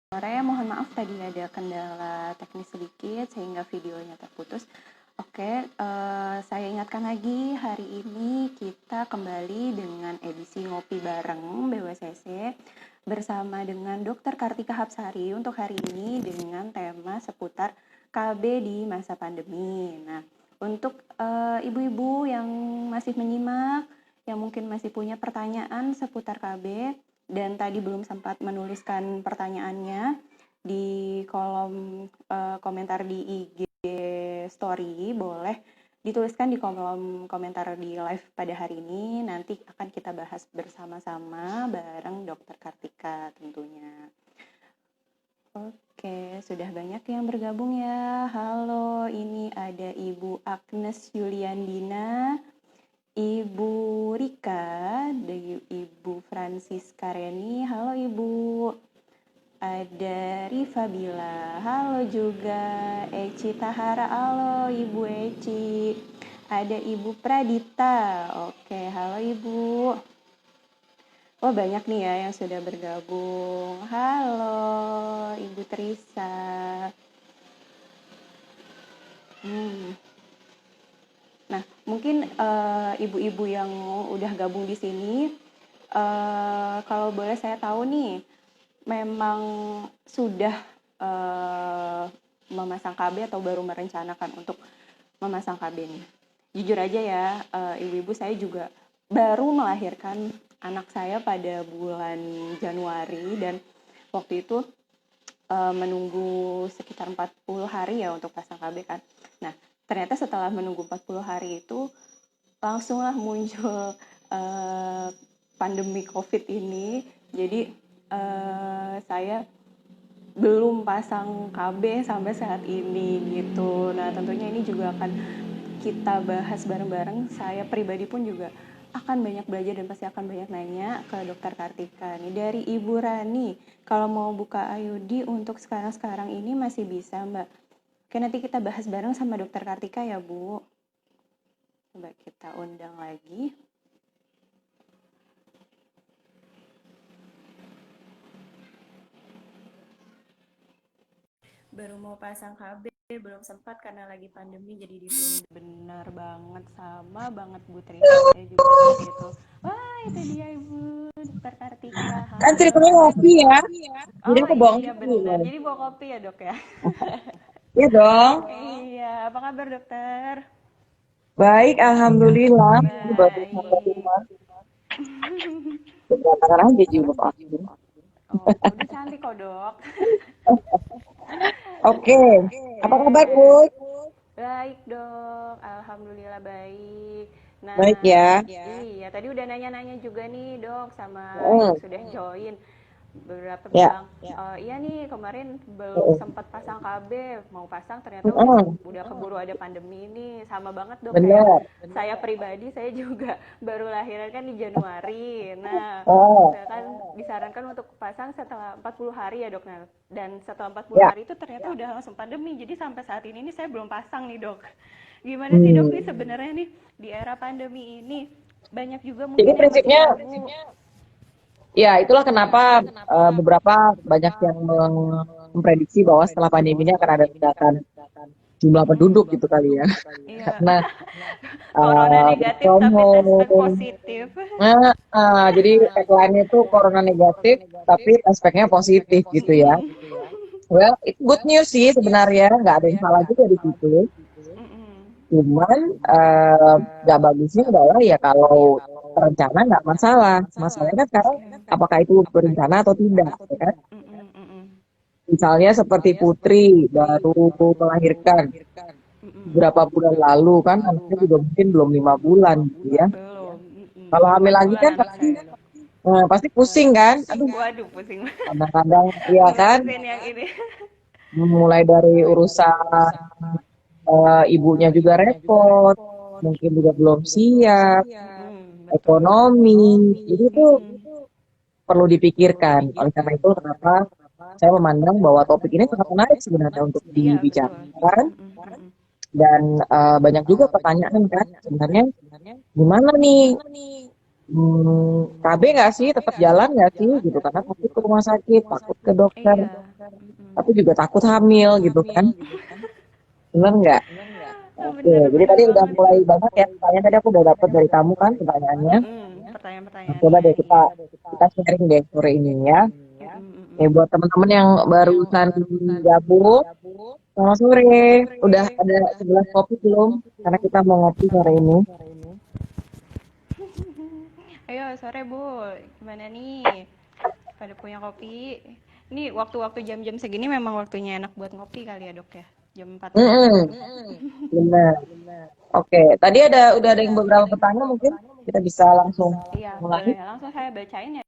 sore. Mohon maaf tadi ada kendala teknis sedikit sehingga videonya terputus. Oke, saya ingatkan lagi hari ini kita kembali dengan edisi Ngopi Bareng BWCC bersama dengan Dr. Kartika Hapsari untuk hari ini dengan tema seputar KB di masa pandemi. Nah, untuk ibu-ibu yang masih menyimak, yang mungkin masih punya pertanyaan seputar KB, dan tadi belum sempat menuliskan pertanyaannya di kolom komentar di IG story, boleh dituliskan di kolom komentar di live pada hari ini. Nanti akan kita bahas bersama-sama bareng Dr. Kartika tentunya. Oke, sudah banyak yang bergabung ya. Halo, ini ada Ibu Agnes Yuliandina, Ibu Rika, Ibu Francisca Reni. Halo Ibu. Ada Rifa Bila. Halo juga Eci Tahara. Halo Ibu Eci. Ada Ibu Pradita. Oke, halo Ibu. Oh, banyak nih ya yang sudah bergabung. Halo Ibu Trisa. Nah, mungkin ibu-ibu yang udah gabung di sini, kalau boleh saya tahu nih, memang sudah memasang KB atau baru merencanakan untuk memasang KB nih? Jujur aja ya, ibu-ibu, saya juga baru melahirkan anak saya pada bulan Januari, dan waktu itu menunggu sekitar 40 hari ya untuk pasang KB kan. Nah, ternyata setelah menunggu 40 hari itu langsunglah muncul pandemi COVID ini. Jadi saya belum pasang KB sampai saat ini gitu. Nah, tentunya ini juga akan kita bahas bareng-bareng. Saya pribadi pun juga akan banyak belajar dan pasti akan banyak nanya ke Dokter Kartika nih. Dari Ibu Rani, kalau mau buka IUD untuk sekarang-sekarang ini masih bisa, Mbak. Oke, nanti kita bahas bareng sama Dokter Kartika ya, Bu. Coba kita undang lagi. Baru mau pasang KB, belum sempat karena lagi pandemi jadi ditunda. Bener banget, sama banget Bu Trisa, saya juga seperti itu. Wah, itu dia Ibu Dokter Kartika. Kan Halo. ceritanya ngopi ya, jadi Oh aku bawa iya kopi benar, loh. jadi bawa kopi ya Dok ya. Iya dong. Iya, apa kabar dokter? Baik, alhamdulillah. Ini baru sampai Baik. rumah. Berantakan aja jiwa aku. Oh, udah cantik kok dok. Oke, apa kabar, Oke. Bu? Baik dok, alhamdulillah baik. Baik Nah, ya. iya tadi udah nanya-nanya juga nih dok sama yang Mm, sudah join. Beberapa ya. bilang, iya nih kemarin belum Mm, sempat pasang KB, mau pasang ternyata mm, udah keburu ada pandemi ini. Sama banget dok kayak bener. saya pribadi, saya juga baru lahiran kan di Januari. Nah, Oh, saya kan disarankan untuk pasang setelah 40 hari ya dok. Nah, dan setelah 40 ya. hari itu ternyata udah langsung pandemi. Jadi sampai saat ini nih saya belum pasang nih dok. Gimana sih dok nih Hmm. sebenarnya nih di era pandemi ini? Banyak juga Jadi mungkin yang masih prinsipnya, ragu. ya itulah kenapa beberapa banyak yang memprediksi bahwa setelah pandemi ini akan ada ledakan jumlah penduduk gitu kali ya. Iya. Karena Corona work negatif from tapi tes home. positif. Nah, jadi tagline itu corona negatif, tapi aspeknya positif gitu ya. Well, itu good news sih sebenarnya, nggak ada yang salah juga di situ. Cuman nggak bagusnya adalah ya kalau rencana nggak masalah. Masalahnya kan sekarang apakah itu berencana atau tidak, ya kan? Misalnya seperti Putri baru melahirkan beberapa bulan lalu kan, anaknya juga mungkin belum 5 bulan gitu ya. Belum. Kalau Baru hamil 4 lagi bulan kan anak pasti saya dok. pasti pusing kan? Aduh, Waduh pusing. kadang-kadang iya kan, Ngurusin yang ini. mulai dari urusan ibunya juga repot, mungkin juga belum siap, Betul. ekonomi, jadi itu perlu dipikirkan. Oleh karena itu, kenapa saya memandang bahwa topik ini sangat menarik sebenarnya untuk Iya betul. dibicarakan, dan banyak juga pertanyaan kan, sebenarnya gimana nih KB nggak sih, tetap jalan nggak sih gitu, karena takut ke rumah sakit, takut ke dokter, Iya. tapi juga takut hamil gitu kan, bener nggak? Oke, Bener jadi bener tadi udah banget mulai itu. banyak ya pertanyaan, tadi aku udah dapet dari kamu kan pertanyaannya. Nah, coba Pertanyaan-pertanyaannya, deh iya. kita sharing deh sore ini ya. Mm-mm. Buat teman-teman yang barusan gabung, selamat sore. Udah ada 11 kopi belum? Karena kita mau ngopi sore ini. Ayo sore Bu, gimana nih? Pada punya kopi? Ini waktu-waktu jam-jam segini memang waktunya enak buat ngopi kali ya dok ya? Jam 4 sore. Mm-mm, benar. Oke, tadi udah ada yang beberapa pertanyaan, mungkin kita bisa langsung Iya mulai. boleh, langsung saya bacain ya.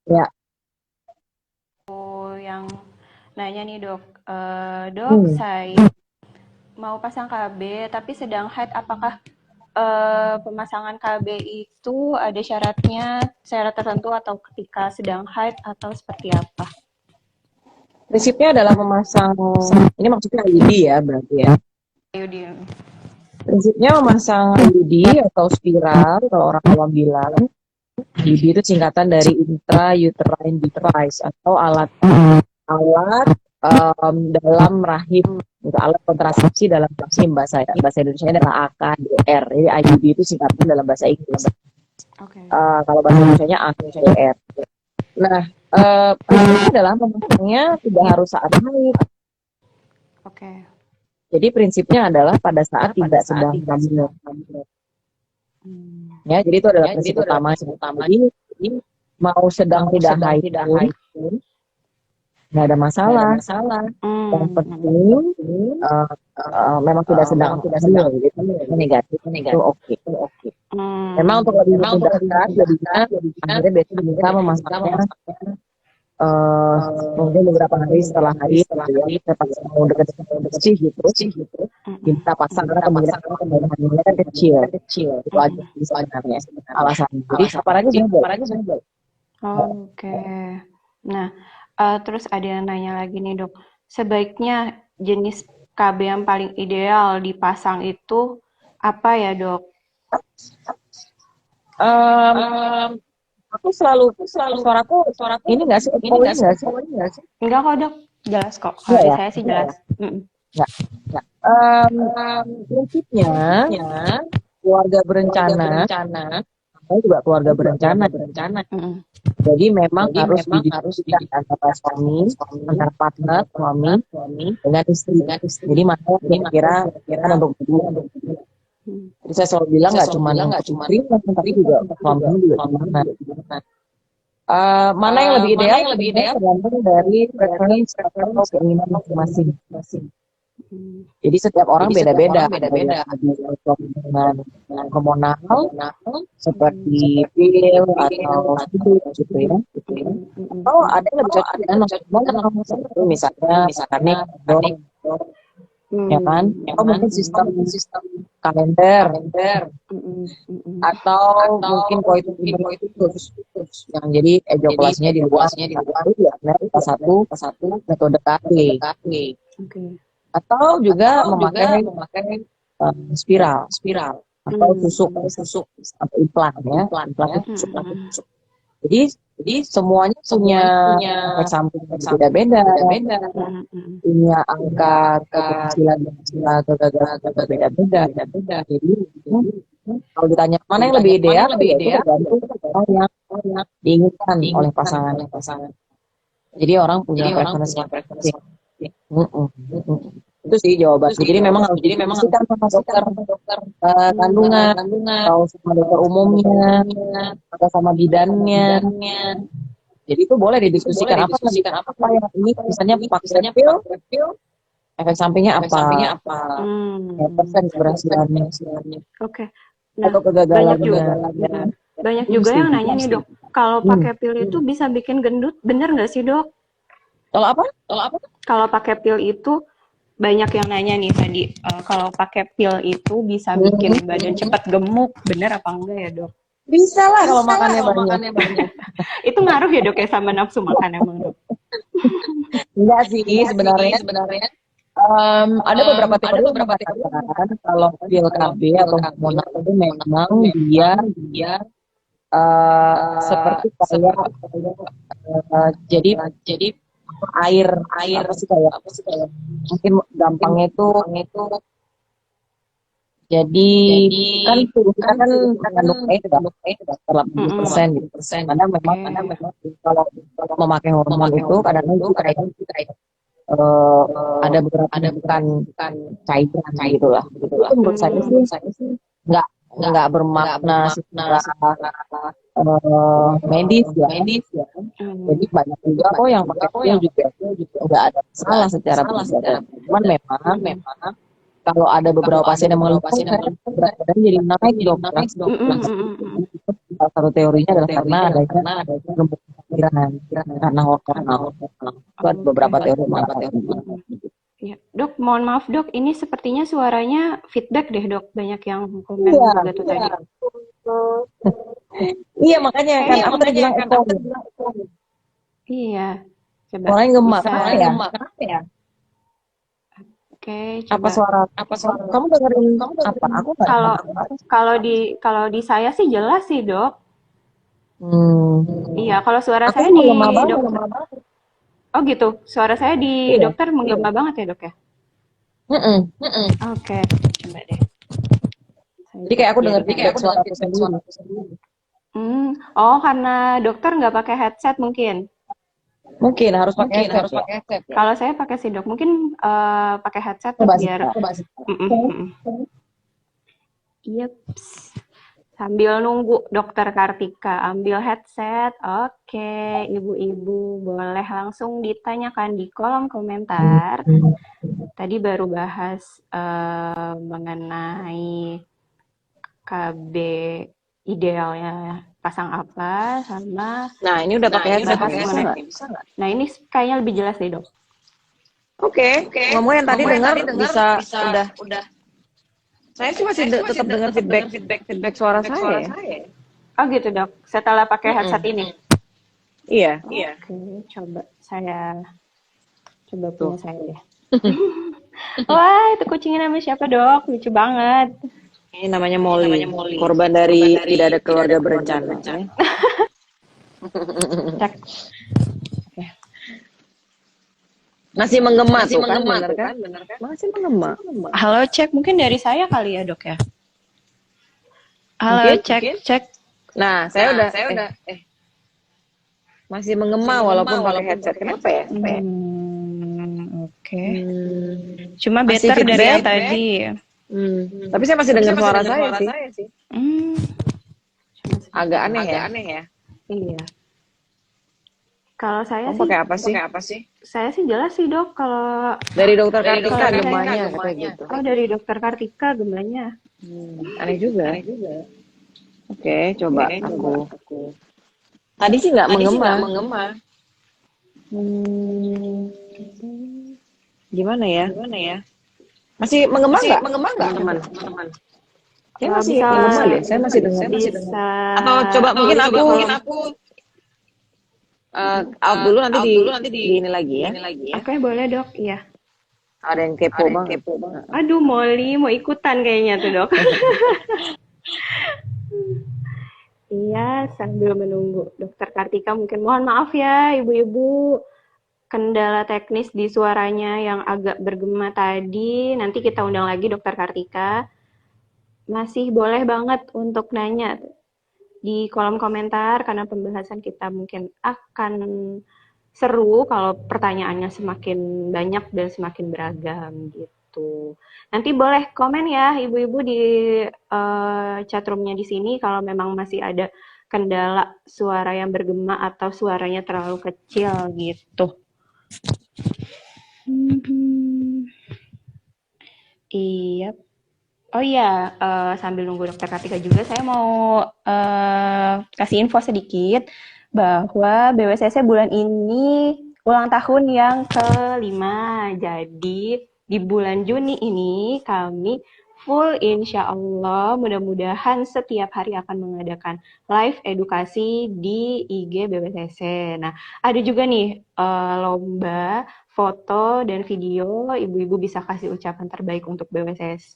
Ya. Yang nanya nih dok, dok Hmm. saya mau pasang KB tapi sedang haid, apakah pemasangan KB itu ada syaratnya, syarat tertentu atau ketika sedang haid atau seperti apa? Prinsipnya adalah memasang, ini maksudnya IUD ya berarti ya. Ayo di. Prinsipnya memasang IUD atau spiral, kalau orang awam bilang, IUD itu singkatan dari intrauterine device atau alat alat dalam rahim, gitu, alat kontrasepsi dalam rahim, bahasa Indonesia adalah AKDR. Jadi IUD itu singkatan dalam bahasa Inggris. Oke. Kalau bahasa Indonesia AKDR. Nah, prinsipnya adalah memasangnya tidak harus saat haid. Oke. Jadi prinsipnya adalah pada saat tidak sedang hamil. Hmm. Ya, jadi itu adalah prinsip utama. Jadi mau sedang tidak haid pun nggak ada masalah. Yang penting uh, memang tidak sedang hamil, gitu. Negatif itu oke. Memang untuk lebih memudahkan, jadinya akhirnya biasanya kita memasaknya uh, mungkin beberapa hari setelah haid, gitu ya. Kita pas mau deket-deket bersih gitu, kita pasang karena kemungkinan hamilnya kan kecil. Itu aja sih sebenarnya alasannya. Jadi kapan aja boleh. Oke. Nah, terus ada yang nanya lagi nih dok. Sebaiknya jenis KB yang paling ideal dipasang itu apa ya dok? Um, aku selalu suaraku ini nggak sih, echoing nggak sih? Enggak kok dok, jelas kok. Kalau Enggak di ya? saya sih jelas. Mm-mm. Enggak. Um, prinsipnya keluarga berencana, saya juga keluarga berencana. Mm-mm. Jadi memang harus didiskusikan antara suami, antara partner suami dengan istri. Jadi mana yang kira-kira kan untuk berdua. Mm. Jadi saya selalu bilang nggak cuma untuk istri, tapi juga suaminya juga gimana. Mana yang lebih ideal sebenarnya tergantung dari preference atau keinginan masing-masing. Mm. Jadi setiap orang beda-beda. Ada yang lebih cocok dengan hormonal, seperti pil atau sirup gitu ya. Mm-mm. Atau ada yang lebih cocok dengan hormonal, seperti misalnya makannya kondom, ya kan? Atau mungkin sistem kalender, Mm-mm. Mm-mm. atau mungkin coitus interruptus, yang jadi ejakulasinya di luar. Itu ya, salah satu metode KB. Oke. Atau juga memakai spiral atau Mm. tusuk atau implan ya, implan itu tusuk. Mm-mm. Jadi semuanya punya efek samping yang berbeda-beda, Mm-mm. punya angka keberhasilan atau kegagalan yang berbeda-beda. Jadi kalau ditanya mana yang lebih ideal, ya itu tergantung apa yang diinginkan oleh pasangan. Jadi orang punya preferensi masing-masing. Mm-mm. Itu sih jawabannya. Jadi memang harus didiskusikan sama dokter kandungan atau sama dokter umumnya atau sama bidannya. Jadi itu boleh didiskusikan apa yang ini misalnya pakai pil, efek sampingnya apa, Mm. persen keberhasilannya Oke. Nah, atau banyak kegagalannya. juga. Banyak Itu juga mesti. yang nanya nih dok, kalau Hmm. pakai pil itu bisa bikin gendut, bener nggak sih dok? Kalau apa? Kalau pakai pil itu banyak yang nanya nih tadi, kalau pakai pil itu bisa bikin badan cepat gemuk, bener apa enggak ya dok? Bisa lah kalau makannya banyak. Itu ngaruh ya dok ya sama nafsu makan emang dok? Enggak sih sebenarnya. Ada beberapa teori yang mengatakan kalau pil KB atau hormonal itu memang dia seperti kayak jadi air apa sih kayak mungkin gampangnya itu jadi kan tubuh kita kan mengandung air ya 80% gitu. Karena memang kalau memakai hormon itu kadang-kadang itu kayak ada beberapa bukan cairan gitu lah. Itu menurut saya sih nggak nggak bermakna secara medis ya. Jadi banyak juga kok yang pakai pil juga nggak ada masalah secara pribadi. Cuman memang kalau ada beberapa pasien yang mengeluh, saya berat badan jadi naik dok. Salah satu teorinya adalah karena adanya gembok pikiran karena hormonal. Itu ada beberapa teori mengatakan. Ya, dok, mohon maaf dok, ini sepertinya suaranya feedback deh dok, banyak yang komen juga tuh tadi. Iya makanya kan aku tadi bilang echo. Iya, coba. Suaranya gemak, kenapa ya? Oke, coba. Apa suara? Kamu dengerin apa? Aku nggak. Kalau di saya sih jelas sih dok. Iya, kalau suara Aku saya di dokter. Oh gitu, suara saya di dokter menggema banget ya dok ya? Oke, coba deh. Jadi kayak aku dengar suara aku sendiri. Oh karena dokter nggak pakai headset mungkin? Mungkin harus pakai headset. Ya? Kalau saya pakai sih dok, mungkin pakai headset biar. Iya. Sambil nunggu dokter Kartika ambil headset. Oke, ibu-ibu boleh langsung ditanyakan di kolom komentar. Tadi baru bahas mengenai KB idealnya pasang apa sama. Nah ini udah pakai headset, bisa nggak? Nah ini kayaknya lebih jelas deh dok. Oke. Ngomong yang tadi dengar bisa udah. Saya sih masih tetap dengar feedback suara saya. Oh gitu dok. Setelah pakai headset ini. Iya. Oke, coba saya punya saya deh. Wah, itu kucingnya namanya siapa dok? Lucu banget. Ini namanya Molly. Korban dari tidak ada keluarga berencana. Cek. Masih menggema tuh kan, bener kan? Masih menggema. Halo, cek. Mungkin dari saya kali ya, dok ya? Halo, cek. Nah, saya udah masih menggema walaupun pakai headset. Kenapa ya? Oke. Cuma better dari yang tadi. Tapi saya masih dengar suara saya sih. Agak aneh ya? Iya. Kalau saya sih pakai apa sih? Saya sih jelas sih dok kalau dari dokter Kartika gemanya kayak gitu. Oh dari dokter Kartika gemanya. Aneh juga. Oke, coba aku. Tadi sih nggak menggema. Gimana ya? Masih menggema nggak, teman-teman? Saya masih menggema deh. Saya masih dengar. Atau coba mungkin aku out dulu nanti di ini lagi ya. Oke, boleh dok, iya. Ada yang kepo banget. Aduh, Molly mau ikutan kayaknya tuh dok. Iya, sambil menunggu dokter Kartika mungkin mohon maaf ya ibu-ibu. Kendala teknis di suaranya yang agak bergema tadi. Nanti kita undang lagi dokter Kartika. Masih boleh banget untuk nanya di kolom komentar karena pembahasan kita mungkin akan seru kalau pertanyaannya semakin banyak dan semakin beragam gitu. Nanti boleh komen ya ibu-ibu di chatroomnya di sini kalau memang masih ada kendala suara yang bergema atau suaranya terlalu kecil gitu. Iya. Oh iya, sambil nunggu dokter Kartika juga, saya mau kasih info sedikit bahwa BWSC bulan ini ulang tahun yang ke-5. Jadi di bulan Juni ini kami full insya Allah. Mudah-mudahan setiap hari akan mengadakan live edukasi di IG BBTC. Nah, ada juga nih lomba foto dan video. Ibu-ibu bisa kasih ucapan terbaik untuk BBTC.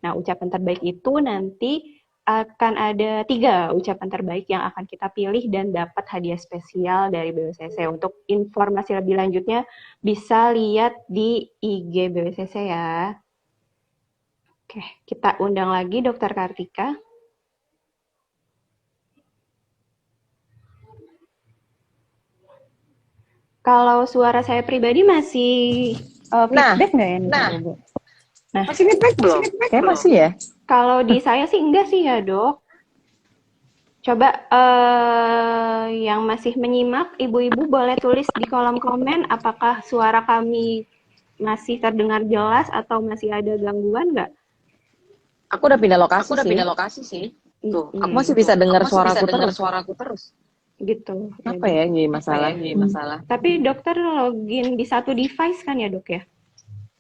Nah, ucapan terbaik itu nanti akan ada 3 ucapan terbaik yang akan kita pilih dan dapat hadiah spesial dari BBCC. Untuk informasi lebih lanjutnya bisa lihat di IG BBCC ya. Oke, kita undang lagi Dokter Kartika. Kalau suara saya pribadi masih feedback nggak ya? Nah, masih feedback belum? Kayak masih ya. Kalau di saya sih enggak sih ya dok. Coba yang masih menyimak, ibu-ibu boleh tulis di kolom komen apakah suara kami masih terdengar jelas atau masih ada gangguan nggak? Aku udah pindah lokasi sih. Tuh, aku masih bisa dengar suaraku terus. Gitu. Apa ya ini masalah? Tapi dokter login di satu device kan ya dok ya?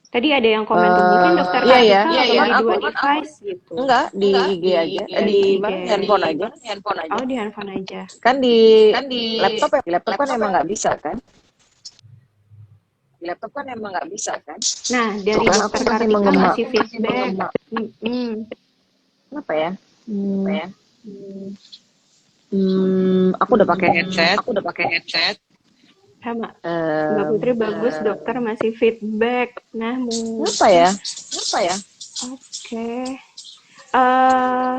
Tadi ada yang komen tuh mungkin dokter Kartika login di 2 device gitu. Enggak, di IG aja. Di handphone aja. Oh, di handphone aja. Kan di laptop kan emang nggak bisa kan? Nah, dari dokter Kartika masih feedback. Apa ya? Aku udah pakai headset. Sama. Mbak Putri bagus, dokter masih feedback. Nah, apa ya? Oke.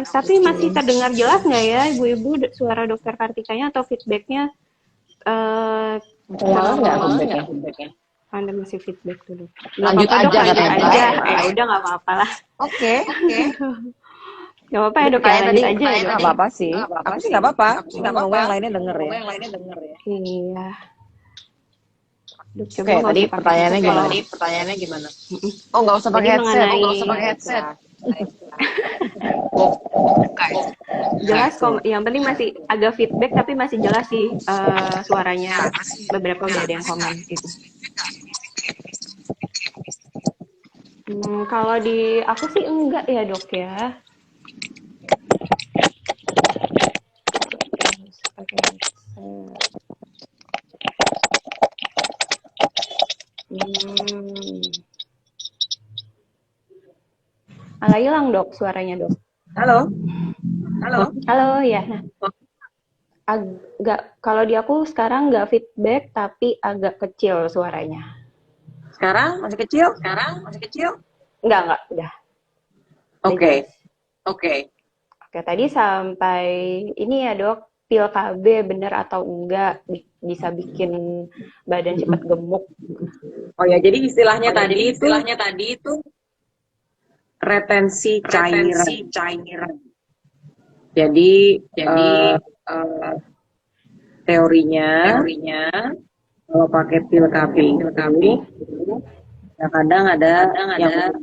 Tapi masih terdengar jelas nggak ya, ibu-ibu, suara dokter Kartikanya atau feedbacknya? Nggak feedbacknya. Anda masih feedback dulu. Lanjut aja. Ya udah nggak apa-apa lah. Oke. Nggak apa-apa ya dok, lanjut aja ya. Nggak apa-apa sih. Aku sih nggak apa-apa. Nggak mau yang lainnya denger ya. Iya. Oke, tadi pertanyaannya gimana? Oh, nggak usah pakai headset. Jelas kok, yang penting masih agak feedback tapi masih jelas sih suaranya. Beberapa udah ada yang komen itu. Kalau di aku sih enggak ya dok ya. Malah hilang dok suaranya dok. Halo ya. Nah, agak kalau di aku sekarang nggak feedback tapi agak kecil suaranya. Sekarang masih kecil? Enggak, udah. Oke. Oke, tadi sampai ini ya dok, pil KB bener atau enggak bisa bikin badan cepat gemuk. Oh ya, jadi istilahnya tadi itu retensi cairan. Jadi teorinya kalau pakai pil KB kadang ada yang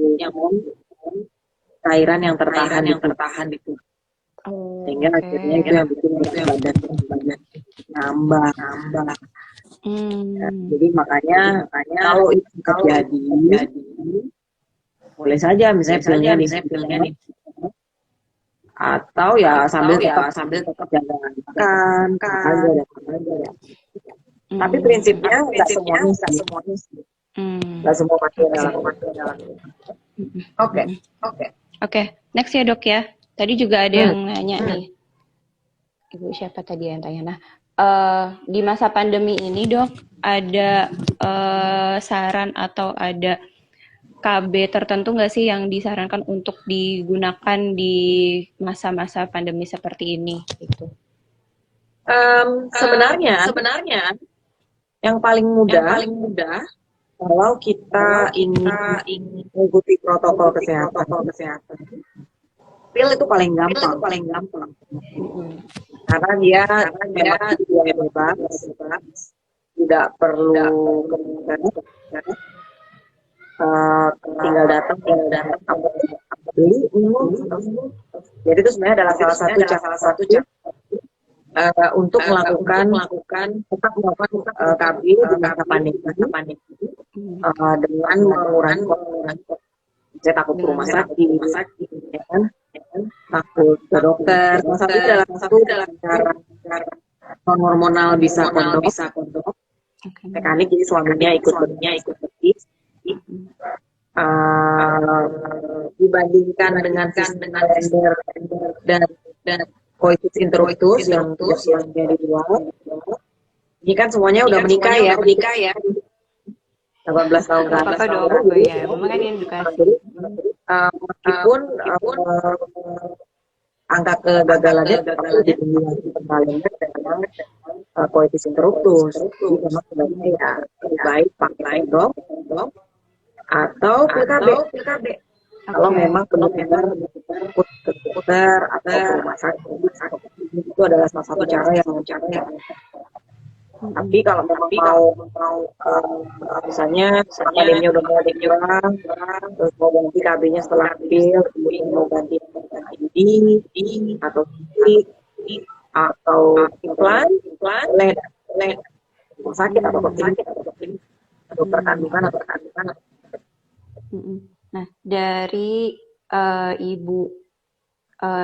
cairan yang tertahan itu. Sehingga akhirnya itu yang bikin badan nambah. Jadi makanya kalau itu terjadi boleh saja misalnya pilnya nih atau ya sambil tetap jaga makan aja. Tapi prinsipnya nggak semuanya sih. Nggak semua pasien Oke, next ya dok ya. Tadi juga ada yang nanya nih. Ibu siapa tadi yang tanya? Nah, di masa pandemi ini dok, ada saran atau ada KB tertentu nggak sih yang disarankan untuk digunakan di masa-masa pandemi seperti ini? Gitu. Sebenarnya yang paling mudah kalau kita ingin mengikuti protokol kesehatan. Pil itu paling gampang. Karena dia bebas, tidak perlu tinggal datang beli jadi itu sebenarnya adalah salah satu cara untuk melakukan KB di masa pandemi dengan mengurangi Saya takut ke rumah dengan sakit, ya kan? Takut ke dokter. Salah satu dalam satu cara non hormonal bisa kondom, oke. mekanik jadi suaminya ikut pergi. Dibandingkan dengan sistem kalender dan coitus interruptus yang suaminya di luar. Ini kan semuanya udah menikah ya, 18 tahun ke atas. Apa-apa dong, apa ya? Mama kan edukasi. Jadi meskipun angka kegagalannya lebih tinggi lagi kalender dengan coitus interruptus. Jadi memang sebaiknya ya lebih baik pakai kondom atau PKB. Kalau memang benar-benar ikut ke dokter atau ke rumah sakit, itu adalah salah satu cara yang tapi kalau memang mau misalnya akademinya udah mau dikurang, terus mau ganti KB-nya setelah pil, kemudian mau ganti IUD atau stick atau implan, boleh rumah sakit atau dokter kandungan atau kandungan. Nah, dari Ibu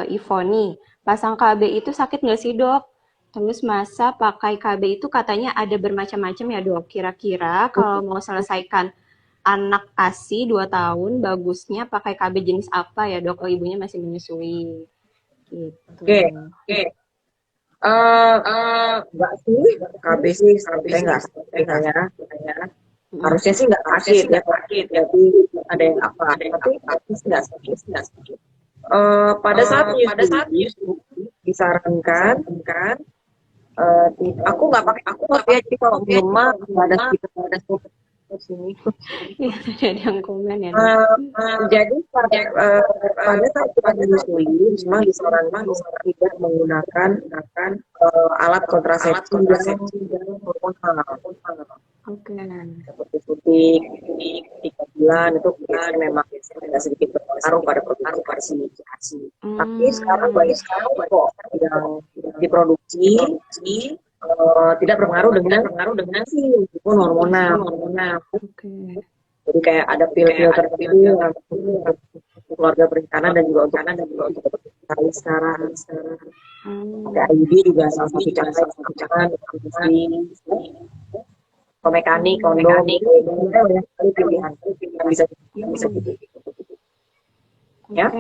Ivoni, pasang KB itu sakit nggak sih, Dok? Terus masa pakai KB itu katanya ada bermacam-macam ya, Dok. Kira-kira kalau mau selesaikan anak ASI 2 tahun, bagusnya pakai KB jenis apa ya, Dok? Oh, ibunya masih menyusui. Gitu. Oke. Enggak sih, KB sih sampai enggak sakit ya. Harusnya sih enggak sakit ya, jadi ada yang apa, tapi enggak sakit. Pada saat menyusui disarankan aku nggak pakai ya, jadi kalau rumah nggak ada speaker sini. Iya, tadi ada yang komen ya. Jadi pada saat kita menyusui, memang disarankan tidak menggunakan alat kontrasepsi yang hormonal. Oke. Seperti suntik 3 bulan itu biasanya memang ada sedikit berpengaruh pada produksi. Tapi sekarang banyak kok yang diproduksi tidak berpengaruh dengan si hormonal. Oke. Jadi kayak ada pil-pil tertentu keluarga berencana dan juga untuk sekali sekarang. Ada IUD juga salah satu cara mekanik, kondom, banyak sekali pilihan yang bisa gitu. Ya.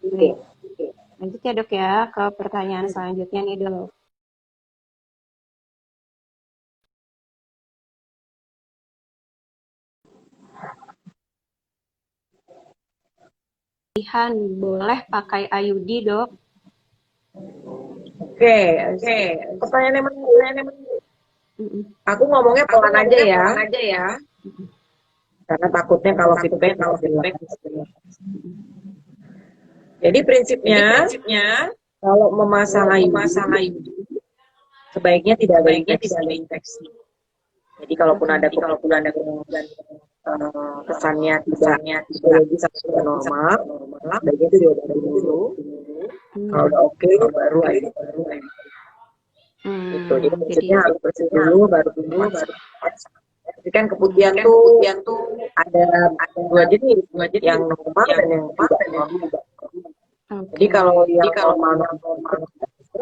Baik. Lanjut ya, Dok ya, ke pertanyaan selanjutnya nih, Dok. Pilihan boleh pakai IUD, Dok? Oke. Pertanyaannya aku ngomongnya pelan aja ya. Karena takutnya kalau feedback. Jadi prinsipnya kalau memasang IUD sebaiknya tidak ada infeksi. Jadi kalaupun ada kesannya psikologis atau normal, sebaiknya itu diobatin dulu. Kalau udah oke, baru aja. Gitu. Jadi prinsipnya harus bersih dulu, baru. Tapi kan keputihan tuh ada 2 jenis, yang normal dan yang tidak normal. Jadi kalau yang normal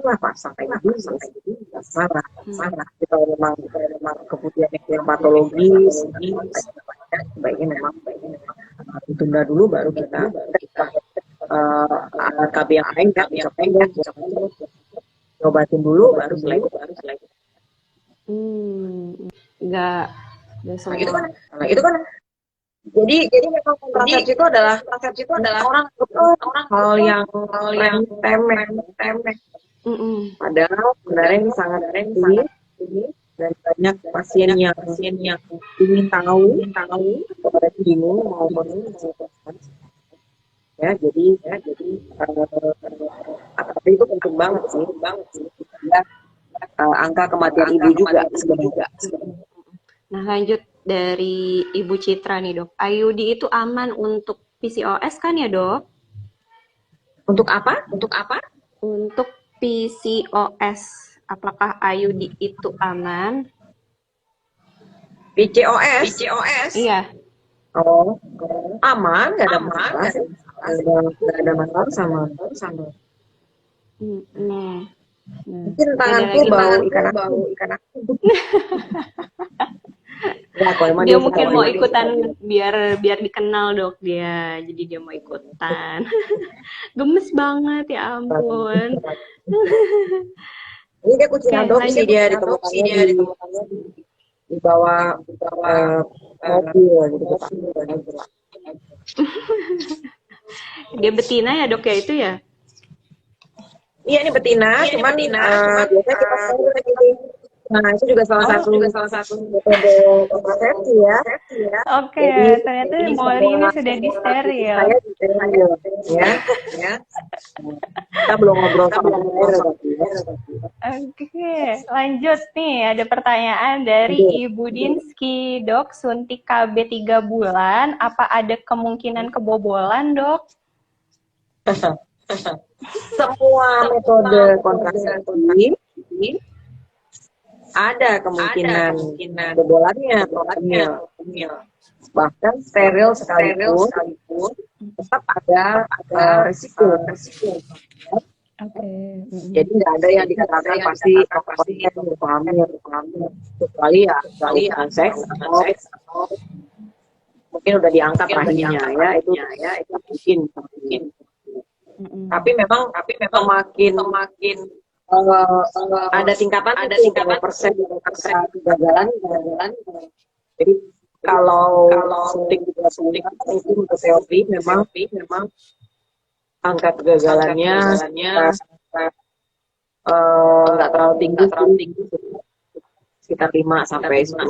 lah pasang IUD salah. Jadi kalau memang keputihan yang patologis, sebaiknya memang ditunda dulu baru kita alat KB yang lain kan bisa pendek, obatin dulu baru selesai. Enggak semua. Nah, itu kan jadi memang kontrasepsi itu adalah orang hal yang temeh. Padahal sebenarnya ini sangat penting dan banyak pasien yang ingin tahu kepada bingung mau ya, jadi tapi itu penting banget sih. Ya, angka kematian ibu juga sebenarnya. Nah, lanjut dari Ibu Citra nih, Dok. IUD itu aman untuk PCOS kan ya, Dok? Untuk apa? Untuk PCOS. Apakah IUD itu aman? PCOS? Iya. Oh, aman, nggak ada masalah sih. Nggak ada masalah sama. Mm-mm. Nah, Mungkin ada tanganku lagi bau nih. ikan asin. Enggak, kok emang Dia dia suka mungkin mau sih. ikutan biar biar dikenal dok dia. Jadi dia mau ikutan. Gemes banget ya ampun. Ini dia kucing Oke, adopsi, lanjut. dia ditemukannya di bawah eh, mobil gitu Pak. Dia betina ya dok ya itu ya? Iya ini betina, cuman biasanya kita steril ini. Nah itu juga salah satu metode kontrasepsi ya. Oke, Jadi ternyata Molly ini semua sudah kucing disteril. saya disteril ya. Kita belum ngobrol soal steril tapi ya. Oke, lanjut nih. Ada pertanyaan dari Lanjut. Ibu Dinski, dok. Suntik KB 3 bulan, apa ada kemungkinan kebobolan dok? Semua metode kontrasepsi ada kemungkinan kebobolannya atau hamil. Bahkan steril sekalipun tetap ada risiko. Oke. Jadi nggak ada yang dikatakan pasti 100% hamil. Kecuali ya hubungan seks atau mungkin udah diangkat rahimnya ya itu mungkin. Tapi memang semakin ada tingkatan itu berapa persen kegagalan. Jadi kalau suntik itu untuk teori memang angka kegagalannya nggak terlalu tinggi, sekitar 5 sampai 10%.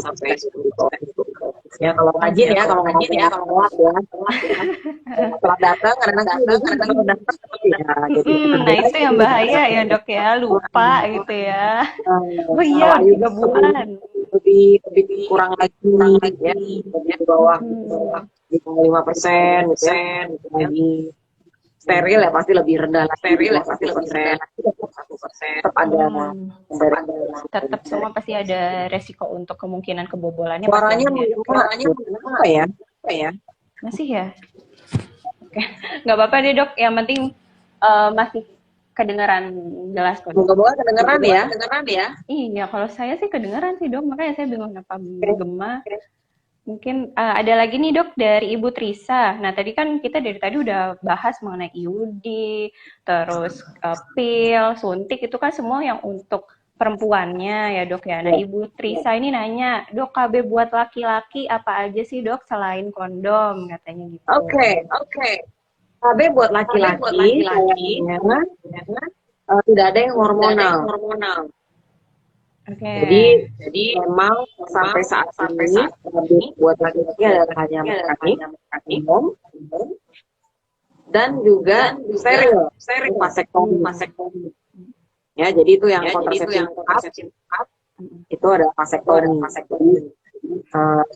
Ya kalau rajin ya, kalau telat ya. Setelah datang kadang-kadang datang ya jadi Nah itu yang bahaya ya dok ya, lupa gitu ya. Oh kalau iya, Ayu 3 bulan. lebih kurang lagi ya, lebih di bawah 5% gitu ya, lagi steril ya pasti lebih rendah lagi, tetap ada dari Tetap semua pasti ada resiko untuk kemungkinan kebobolannya pasti suaranya ada ya dok. apa ya? Masih ya? Oke, nggak apa-apa deh dok. Yang penting masih kedengaran jelas kok dok. Moga-moga kedengeran ya. Iya, kalau saya sih kedengaran sih dok. Makanya saya bingung kenapa menggema. Mungkin ada lagi nih dok dari Ibu Trisa. Nah tadi kan kita dari tadi udah bahas mengenai IUD, terus pil, suntik itu kan semua yang untuk perempuannya ya dok ya. Nah Ibu Trisa ini nanya, dok KB buat laki-laki apa aja sih dok selain kondom katanya gitu. Oke. KB buat laki-laki sayangnya tidak ada yang hormonal. Oke. Jadi memang sampai saat ini KB buat laki-laki adalah hanya mekanik, dan juga steril, vasektomi. Ya, jadi itu yang kontrasepsi tetap, itu ada vasektomi.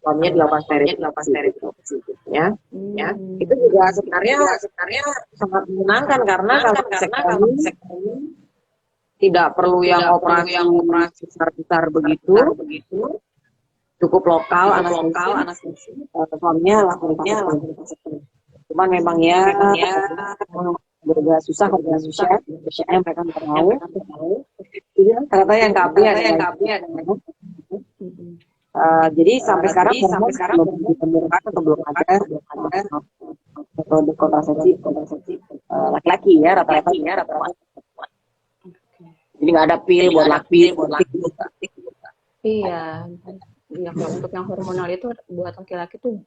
Suaminya dilakukan sterilisasi. Ya, itu juga sebenarnya sangat menyenangkan karena kalau vasektomi tidak perlu yang operasi besar begitu, cukup lokal anestesi. Suaminya lakukan vasektomi. Cuman memang ya agak susah kalau Indonesia, biasanya mereka nggak mau. Jadi ternyata yang KB ada. Jadi sampai sekarang belum ditemukan atau belum ada metode kontrasepsi laki-laki ya rata-rata. Jadi nggak ada pil buat laki. Iya. Iya, kalau untuk yang hormonal itu buat laki-laki tuh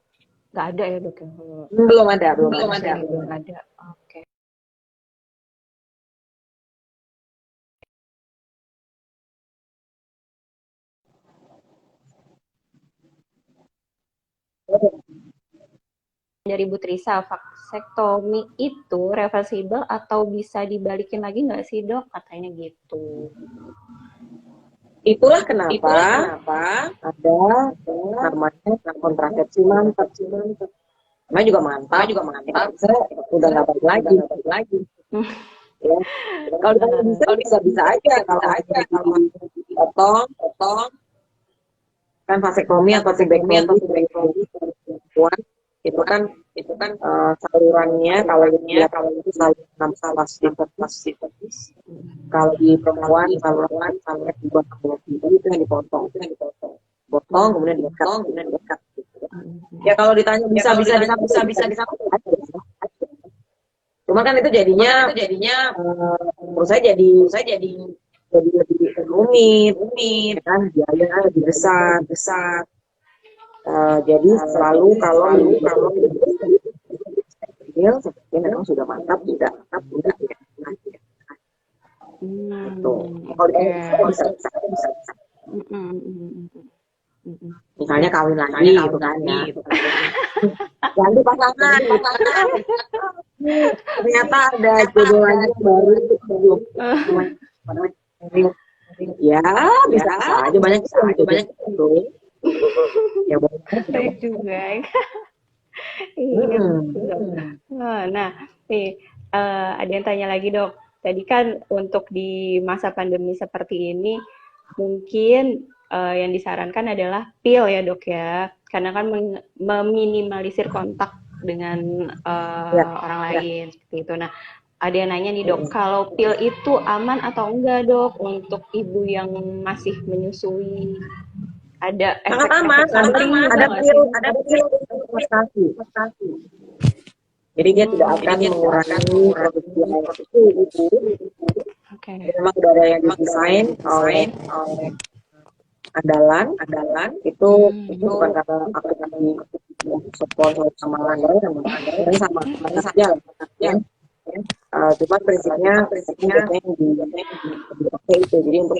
nggak ada ya dok ya? Belum ada. Belum ada. Oke. Dari Bu Trisa, vasektomi itu reversible atau bisa dibalikin lagi nggak sih dok? Katanya gitu. Itulah kenapa ada namanya kontrasepsi mantap. Namanya juga mantap. Saya udah nggak balik lagi. Ya. Kalau bisa aja kalau ada potong kan vasektomi atau tubektomi perempuan itu kan salurannya kalau itu saluran pasti. Kalau di perempuan saluran dibuat itu yang dipotong, potong kemudian diikat. Ya kalau ditanya bisa cuma kan itu jadinya menurut saya jadi lebih rumit ya kan, biaya lebih besar. Jadi selalu kalau sepertinya memang sudah mantap tidak ya. Gitu. Kalau bisa. Misalnya kawin lagi gitu kan ya. Ganti pasangan. Ternyata ada jodoh lagi yang baru. Ya, bisa aja banyak itu. Ya Baik juga. Iya, betul. Nah, nih ada yang tanya lagi dok. Tadi kan untuk di masa pandemi seperti ini, mungkin yang disarankan adalah pil ya dok ya, karena kan meminimalisir kontak dengan orang lain seperti itu. Nah, ada yang nanya nih dok, kalau pil itu aman atau enggak dok untuk ibu yang masih menyusui? Ada sangat efek-efek aman. samping juga Ada nggak sih? pil investasi. Jadi dia tidak akan mengurangi produksi air susu ibu. Oke. Memang sudah ada yang didesain oleh andalan itu bukan kata aplikasi sponsor sama andalan sama saja ya. Cuma prinsipnya biasanya yang dipakai itu, jadi untuk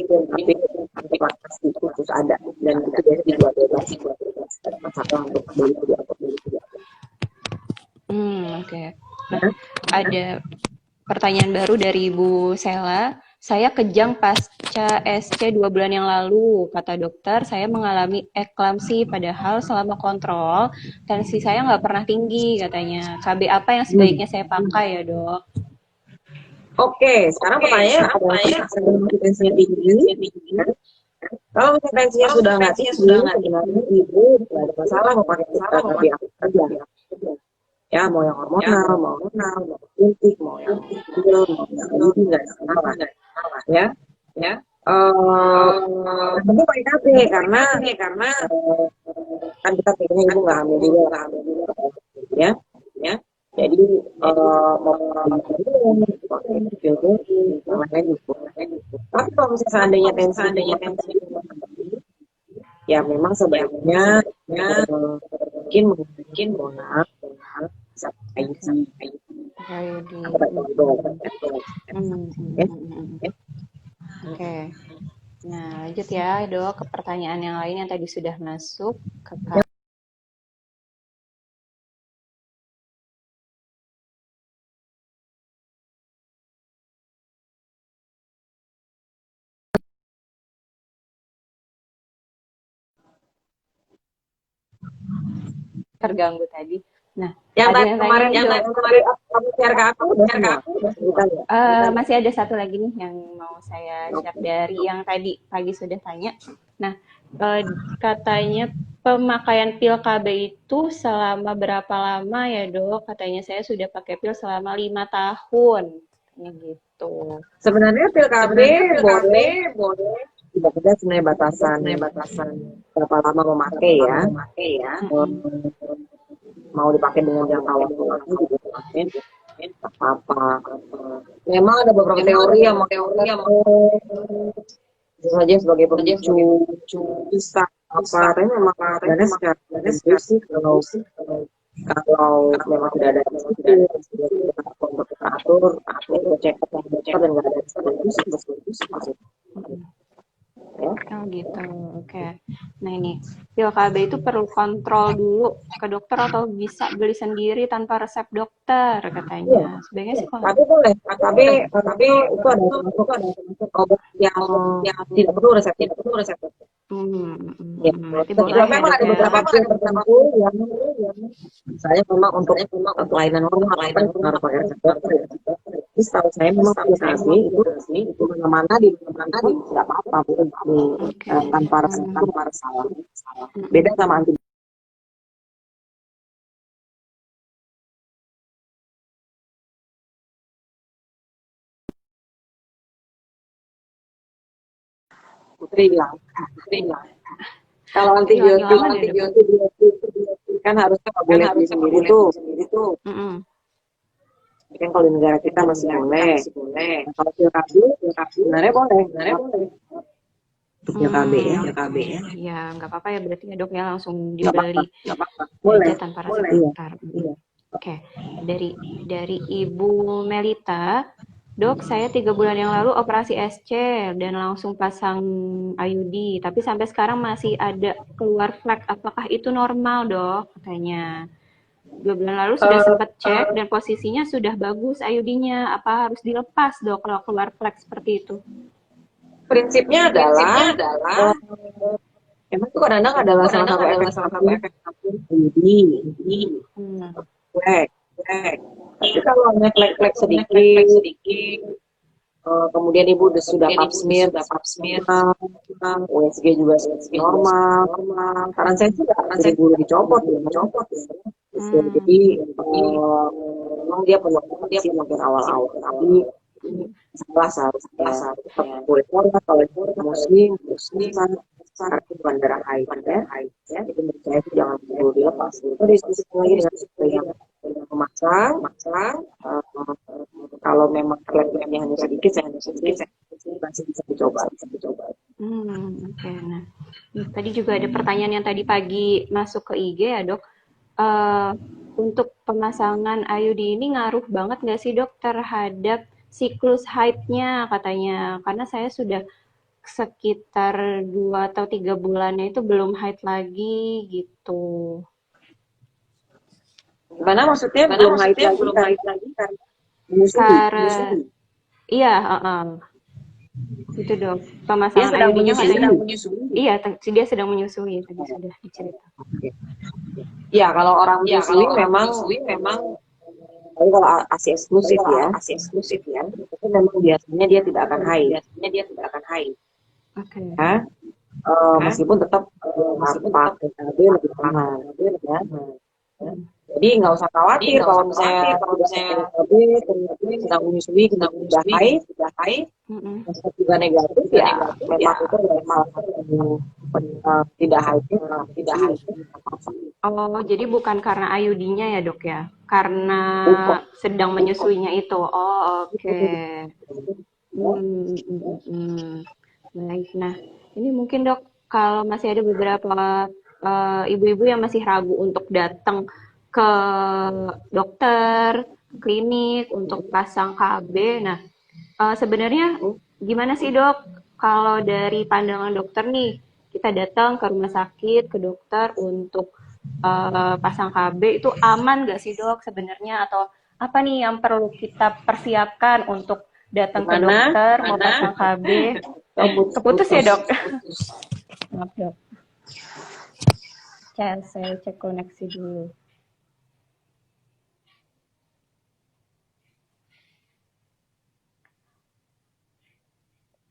aplikasi khusus ada dan itu biasanya dibuat bebas masalah untuk beli Oke. Nah, ada pertanyaan baru dari Ibu Sela. Saya kejang pasca SC 2 bulan yang lalu. Kata dokter, saya mengalami eklamsi padahal selama kontrol tensi saya nggak pernah tinggi katanya. KB apa yang sebaiknya saya pakai ya dok? Oke, sekarang pertanyaannya adalah sebelum tensinya tinggi, kalau tensinya sudah nggak tinggi, sebenarnya ibu nggak ada masalah mau pakai KB apa saja. Ya, mau yang hormonal, mau suntik, mau yang pil, mau yang IUD, nggak ada masalah. Ya. Tentu pakai KB karena kan kita pengennya ibu nggak hamil juga, ya. Jadi mau pakai pil lain gitu. Tapi kalau misalnya seandainya tensi ya memang sebaiknya mungkin hormonal bisa pakai Oke. Nah, lanjut ya, dok, ke pertanyaan yang lain yang tadi sudah masuk ke terganggu tadi. Nah, yang ada yang kemarin kamu share ke aku, masih ada satu lagi nih yang mau saya share dari yang tadi pagi sudah tanya. Nah, katanya pemakaian pil KB itu selama berapa lama ya dok? Katanya saya sudah pakai pil selama 5 tahun. Ini gitu. Sebenarnya pil KB boleh tidak ada sebenarnya batasan berapa lama memakai ya. Mau dipakai dengan jangka waktu lagi juga apa. Memang ada beberapa teori yang bisa saja sebagai pemicu bisa apa, tapi memang sebenarnya secara sih kalau memang tidak ada untuk atur cek dan nggak ada Oh gitu, oke. Nah ini, pil KB itu perlu kontrol dulu ke dokter atau bisa beli sendiri tanpa resep dokter katanya. Sebaiknya sih kalau tapi boleh, tapi itu ada termasuk obat yang tidak perlu resep. Ya, berarti boleh ya memang ada dok ya. beberapa pil tertentu yang misalnya memang untuk kelainan hormon harus pakai resep dokter. Jadi setahu saya memang vaksinasi itu mana di nggak apa-apa tanpa resep tanpa salah. Beda sama anti Putri bilang. Kalau Hilang-hilangan ya, Dok? antibiotik kan harusnya nggak boleh beli sendiri tuh. Mm-mm. Kan kalau di negara kita masih boleh. Nah, kalau pil KB sebenarnya boleh. Untuk pil KB ya. Ya, nggak apa-apa ya berarti ya, Dok, ya langsung Nggak apa-apa. dibeli Boleh. aja tanpa resep Iya. dokter. Oke, dari Ibu Melita, Dok, saya 3 bulan yang lalu operasi SC dan langsung pasang IUD, tapi sampai sekarang masih ada keluar flek. Apakah itu normal, Dok? Katanya. 2 bulan lalu sudah sempat cek dan posisinya sudah bagus IUD-nya. Apa harus dilepas, Dok, kalau keluar flek seperti itu? Prinsipnya adalah emang itu kadang-kadang adalah salah satu efek samping IUD, Hmm. flek. Tapi kalau hanya flek-flek sedikit, kemudian ibu sudah pap smear, USG juga normal. Karena saya sih nggak buru-buru dicopot ya. Jadi memang dia punya kondisi mungkin awal-awal. Jadi salah seharusnya tetap boleh sholat kalau itu muslim karena itu bukan darah haid ya. Jadi menurut saya itu jangan perlu dilepas. Itu diskusi lagi dengan dokter yang memasang. Kalau memang flek-fleknya hanya sedikit, saya masih bisa dicoba. Oke. Nah, tadi juga ada pertanyaan yang tadi pagi masuk ke IG ya, Dok. Untuk pemasangan IUD ini ngaruh banget nggak sih, Dok, terhadap siklus haidnya katanya? Karena saya sudah sekitar 2 atau 3 bulannya itu belum haid lagi gitu. Gimana maksudnya belum haid lagi kan? Menyusui. Iya, itu, Dok. Dia Pemasangan sedang IUD-nya katanya menyusui. iya, dia sedang menyusui tadi sudah dicerita. Ya, kalau orang menyusui memang tapi kalau ASI eksklusif ya, itu memang biasanya dia tidak akan haid. Oke. Ya. Meskipun tetap PKB lebih aman. Ya. Jadi nggak usah khawatir kalau misalnya PKB sedang menyusui, sudah haid, masih juga negatif ya, memang itu adalah tidak haid. Oh, jadi bukan karena IUD-nya ya, Dok ya? Karena sedang menyusuinya itu. Oh, oke. Baik. Nah, ini mungkin, Dok, kalau masih ada beberapa ibu-ibu yang masih ragu untuk datang ke dokter, klinik untuk pasang KB. Nah, sebenarnya gimana sih, Dok? Kalau dari pandangan dokter nih, kita datang ke rumah sakit, ke dokter untuk pasang KB itu aman nggak sih, Dok, sebenarnya? Atau apa nih yang perlu kita persiapkan untuk datang ke dokter mau pasang KB? Keputus ya, Dok? Maaf, Dok. Saya cek koneksi dulu.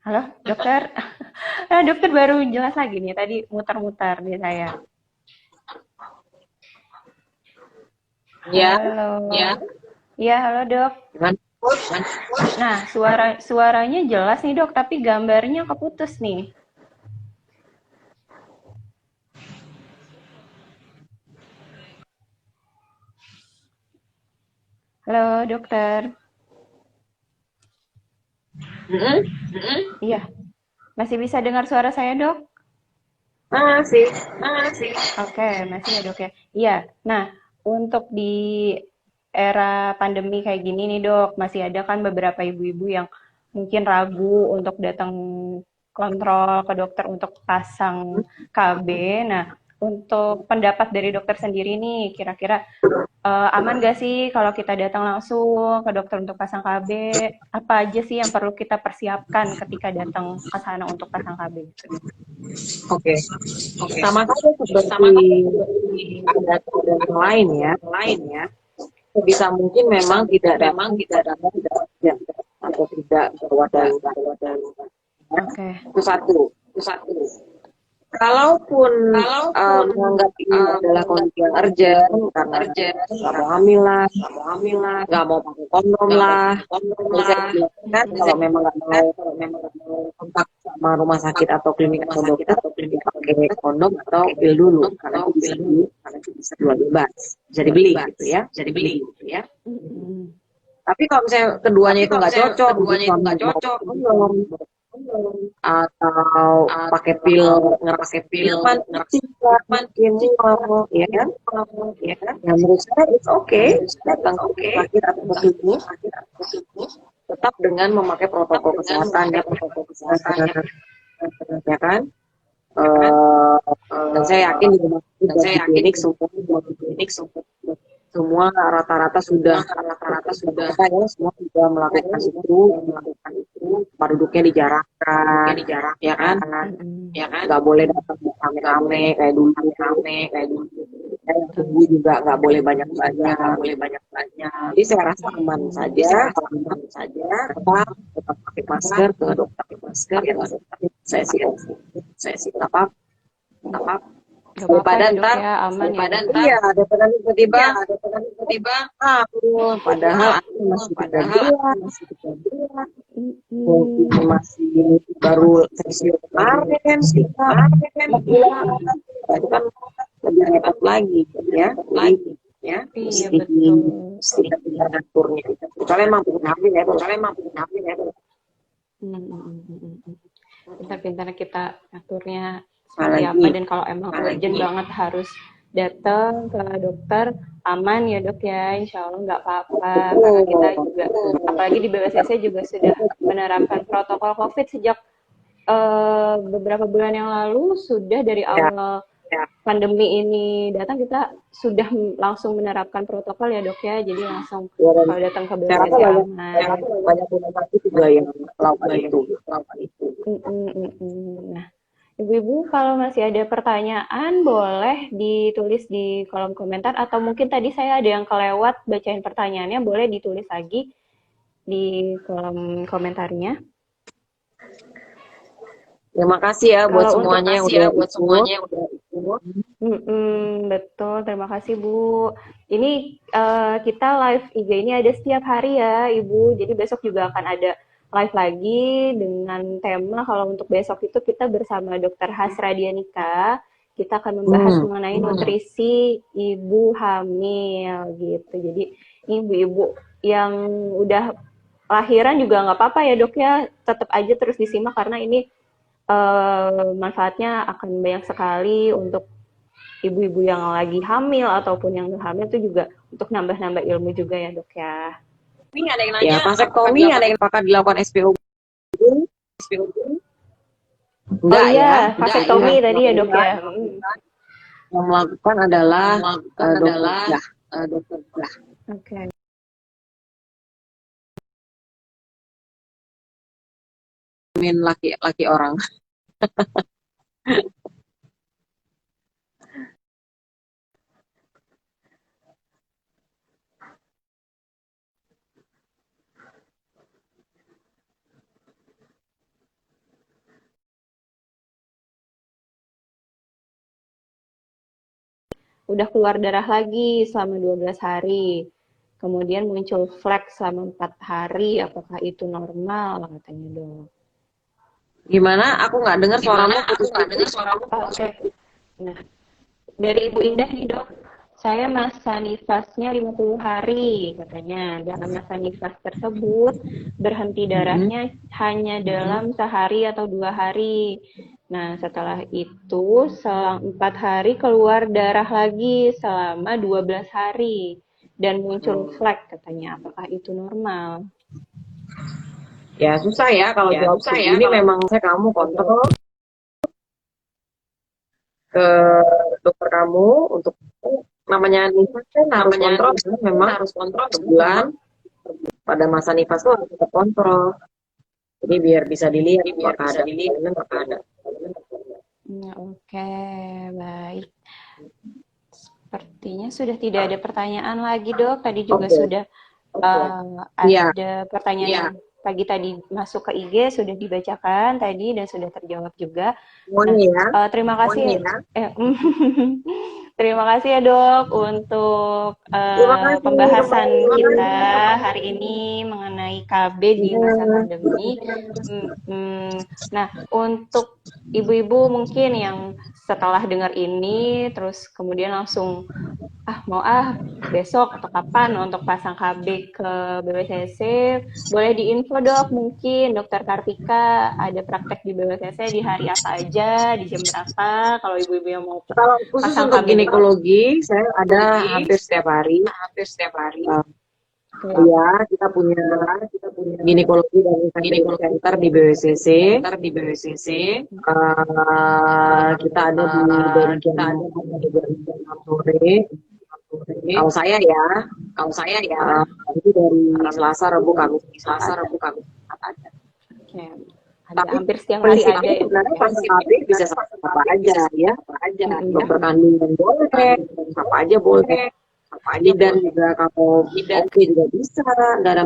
Halo, dokter. Dokter baru jelas lagi nih, tadi muter-muter di saya. Ya. Halo. Ya, halo, Dok. Nah, suaranya jelas nih, Dok, tapi gambarnya keputus nih. Halo, dokter. Iya. Masih bisa dengar suara saya, Dok? Masih. Oke, masih ya, Dok ya. Iya. Nah, untuk di era pandemi kayak gini nih, Dok, masih ada kan beberapa ibu-ibu yang mungkin ragu untuk datang kontrol ke dokter untuk pasang KB. Nah, untuk pendapat dari dokter sendiri nih, kira-kira aman gak sih kalau kita datang langsung ke dokter untuk pasang KB? Apa aja sih yang perlu kita persiapkan ketika datang ke sana untuk pasang KB? Oke. Sama saja seperti ada yang lain ya. Sebisa mungkin memang tidak atau tidak wadah. Itu satu. Kalaupun menganggap ini adalah kondisi yang urgent karena nggak mau hamil lah, nggak mau pakai kondom lah, bisa dilakukan kalau memang nggak mau kontak sama rumah sakit atau klinik atau dokter ya pakai kondom atau pil dulu karena itu bisa jual bebas, bisa dibeli gitu ya, tapi kalau misalnya keduanya itu nggak cocok, suami mau kondom atau pakai pil nyaman, mungkin mau ya kan, ya menurut saya it's okay datang ke rumah sakit atau ke klinik tetap dengan memakai protokol kesehatan ya kan. Dan saya yakin di rumah sakit dan di klinik semua rata-rata sudah ya, semua sudah melakukan itu, penduduknya dijarakkan ya kan, nggak boleh datang rame-rame kayak dulu yang tunggu juga nggak boleh banyak, jadi saya rasa aman saja tetap pakai masker ke dokter ya saya sih nggak apa-apa daripada ntar aman ya. iya daripada tiba-tiba padahal aku masih mungkin masih baru sesi kemarin itu kan lebih repot lagi ya Iya betul. aturnya kalau emang punya hamil ya Pintar-pintar kita aturnya seperti apa, dan kalau emang urgent banget harus datang ke dokter, aman ya dok ya, insya Allah nggak apa-apa, karena kita juga apalagi di BPSDC juga sudah menerapkan protokol COVID sejak beberapa bulan yang lalu. Sudah dari awal pandemi ini datang kita sudah langsung menerapkan protokol ya dok ya, jadi langsung kalau datang ke BPSDC aman. Banyak rumah sakit juga yang melakukan itu. Nah, ibu-ibu kalau masih ada pertanyaan boleh ditulis di kolom komentar, atau mungkin tadi saya ada yang kelewat bacain pertanyaannya, boleh ditulis lagi di kolom komentarnya. Terima kasih ya buat semuanya yang udah ikut. Betul, terima kasih Bu. Ini kita live IG ini ada setiap hari ya Ibu, jadi besok juga akan ada live lagi dengan tema, kalau untuk besok itu kita bersama Dr. Hasra Dianika, kita akan membahas mengenai nutrisi ibu hamil gitu. Jadi ibu-ibu yang udah lahiran juga nggak apa-apa ya dok ya, tetap aja terus disimak karena ini manfaatnya akan banyak sekali untuk ibu-ibu yang lagi hamil ataupun yang hamil, itu juga untuk nambah-nambah ilmu juga ya dok ya. Ada yang nanya, vasektomi ada yang apakah dilakukan SPO? Enggak ya, vasektomi tadi ya dok ya. Yang melakukan adalah dokter. Oke. Laki-laki orang. Udah keluar darah lagi selama 12 hari. Kemudian muncul flek selama 4 hari. Apakah itu normal? Katanya dok. Gimana? Aku nggak dengar suaramu. Oke. Nah, dari Ibu Indah nih dok. Saya masa nifasnya 50 hari katanya. Dalam masa nifas tersebut berhenti darahnya hanya dalam sehari atau 2 hari. Nah, setelah itu selang 4 hari keluar darah lagi selama 12 hari dan muncul flek katanya. Apakah itu normal? Ya susah ya kalau jawab ini, memang kamu kontrol ke dokter kamu untuk namanya nifas kan harus kontrol sebulan. Pada masa nifas tuh harus kita kontrol. Jadi biar bisa dilihat apakah ada. Oke, baik. Sepertinya sudah tidak ada pertanyaan lagi dok. Tadi juga sudah ada pertanyaan pagi tadi masuk ke IG, sudah dibacakan tadi dan sudah terjawab juga. Terima kasih. Terima kasih ya dok untuk Terima kasih. pembahasan kita hari ini mengenai KB di masa pandemi. Nah, untuk ibu-ibu mungkin yang setelah dengar ini terus kemudian langsung mau besok atau kapan untuk pasang KB ke BWCC, boleh diinfo dok, mungkin dokter Kartika ada praktek di BWCC di hari apa aja, di jam berapa, kalau ibu-ibu yang mau Kalau khusus pasang untuk KB di ginekologi, saya ada hampir setiap hari. Ya, kita punya ginekologi dan infertility center di BWCC. Kita ada dari jam 6 sore. Kalau saya ya, itu dari Selasa, Rabu, Kamis, ada. Oke. Tapi Hampir setiap hari ada ya. sebenarnya pasang KB bisa apa aja ya. Dokter kandungan boleh, apa aja boleh. Dan juga kalau oke juga bisa, nggak ada